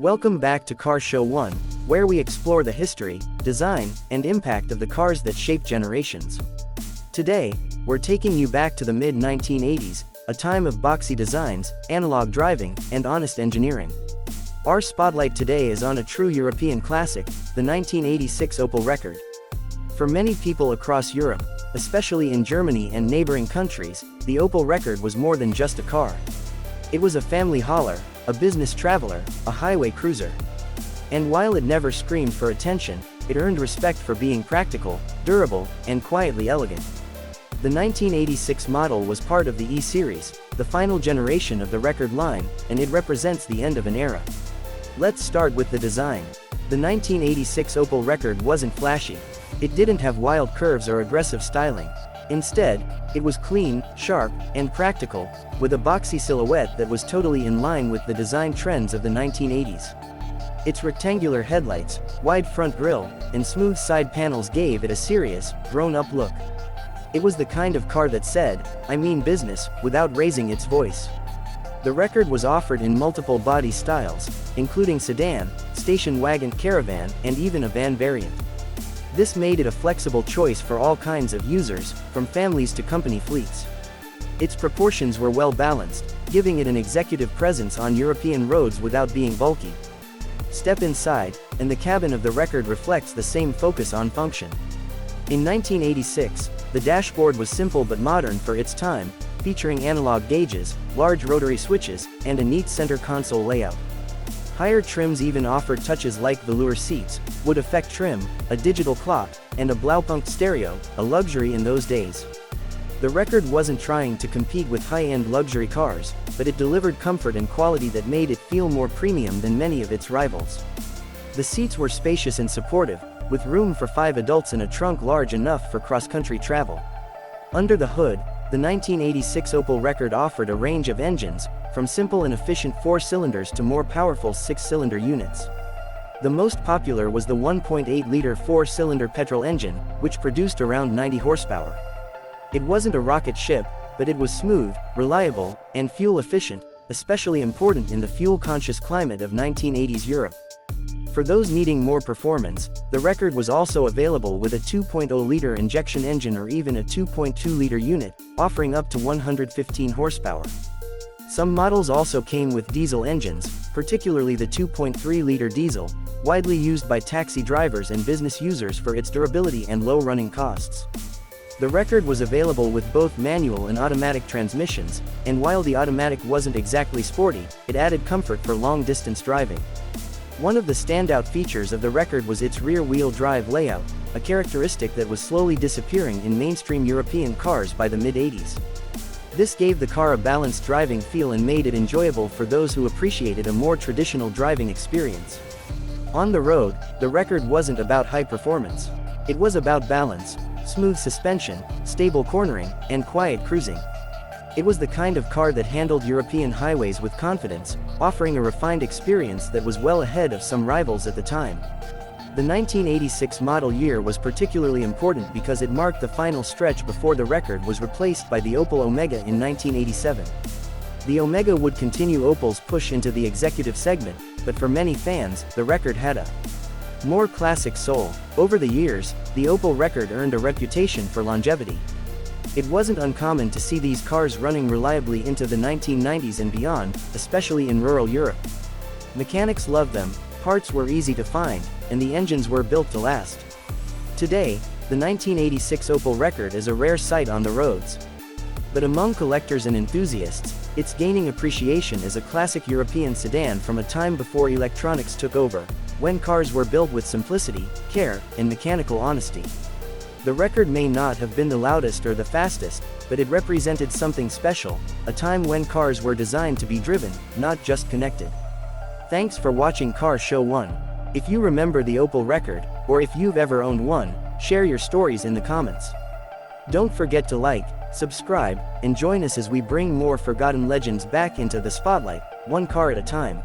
Welcome back to Car Show 1, where we explore the history, design, and impact of the cars that shaped generations. Today, we're taking you back to the mid-1980s, a time of boxy designs, analog driving, and honest engineering. Our spotlight today is on a true European classic, the 1986 Opel Rekord. For many people across Europe, especially in Germany and neighboring countries, the Opel Rekord was more than just a car. It was a family hauler, a business traveler, a highway cruiser. And while it never screamed for attention, it earned respect for being practical, durable, and quietly elegant. The 1986 model was part of the E-Series, the final generation of the Rekord line, and it represents the end of an era. Let's start with the design. The 1986 Opel Rekord wasn't flashy. It didn't have wild curves or aggressive styling. Instead, it was clean, sharp, and practical, with a boxy silhouette that was totally in line with the design trends of the 1980s. Its rectangular headlights, wide front grille, and smooth side panels gave it a serious, grown-up look. It was the kind of car that said, "I mean business," without raising its voice. The Rekord was offered in multiple body styles, including sedan, station wagon caravan, and even a van variant. This made it a flexible choice for all kinds of users, from families to company fleets. Its proportions were well balanced, giving it an executive presence on European roads without being bulky. Step inside, and the cabin of the Rekord reflects the same focus on function. In 1986, the dashboard was simple but modern for its time, featuring analog gauges, large rotary switches, and a neat center console layout. Higher trims even offered touches like velour seats, wood effect trim, a digital clock, and a Blaupunkt stereo, a luxury in those days. The Rekord wasn't trying to compete with high-end luxury cars, but it delivered comfort and quality that made it feel more premium than many of its rivals. The seats were spacious and supportive, with room for 5 adults and a trunk large enough for cross-country travel. Under the hood, the 1986 Opel Rekord offered a range of engines, from simple and efficient 4 cylinders to more powerful 6-cylinder units. The most popular was the 1.8-liter 4-cylinder petrol engine, which produced around 90 horsepower. It wasn't a rocket ship, but it was smooth, reliable, and fuel-efficient, especially important in the fuel-conscious climate of 1980s Europe. For those needing more performance, the Rekord was also available with a 2.0-liter injection engine or even a 2.2-liter unit, offering up to 115 horsepower. Some models also came with diesel engines, particularly the 2.3-liter diesel, widely used by taxi drivers and business users for its durability and low running costs. The Rekord was available with both manual and automatic transmissions, and while the automatic wasn't exactly sporty, it added comfort for long-distance driving. One of the standout features of the Rekord was its rear-wheel drive layout, a characteristic that was slowly disappearing in mainstream European cars by the mid-80s. This gave the car a balanced driving feel and made it enjoyable for those who appreciated a more traditional driving experience. On the road, the Rekord wasn't about high performance. It was about balance, smooth suspension, stable cornering, and quiet cruising. It was the kind of car that handled European highways with confidence, offering a refined experience that was well ahead of some rivals at the time. The 1986 model year was particularly important because it marked the final stretch before the Rekord was replaced by the Opel Omega in 1987. The Omega would continue Opel's push into the executive segment, but for many fans, the Rekord had a more classic soul. Over the years, the Opel Rekord earned a reputation for longevity. It wasn't uncommon to see these cars running reliably into the 1990s and beyond, especially in rural Europe. Mechanics loved them, parts were easy to find, and the engines were built to last. Today, the 1986 Opel Rekord is a rare sight on the roads. But among collectors and enthusiasts, it's gaining appreciation as a classic European sedan from a time before electronics took over, when cars were built with simplicity, care, and mechanical honesty. The Rekord may not have been the loudest or the fastest, but it represented something special, a time when cars were designed to be driven, not just connected. Thanks for watching Car Show 1. If you remember the Opel Rekord, or if you've ever owned one, share your stories in the comments. Don't forget to like, subscribe, and join us as we bring more forgotten legends back into the spotlight, one car at a time.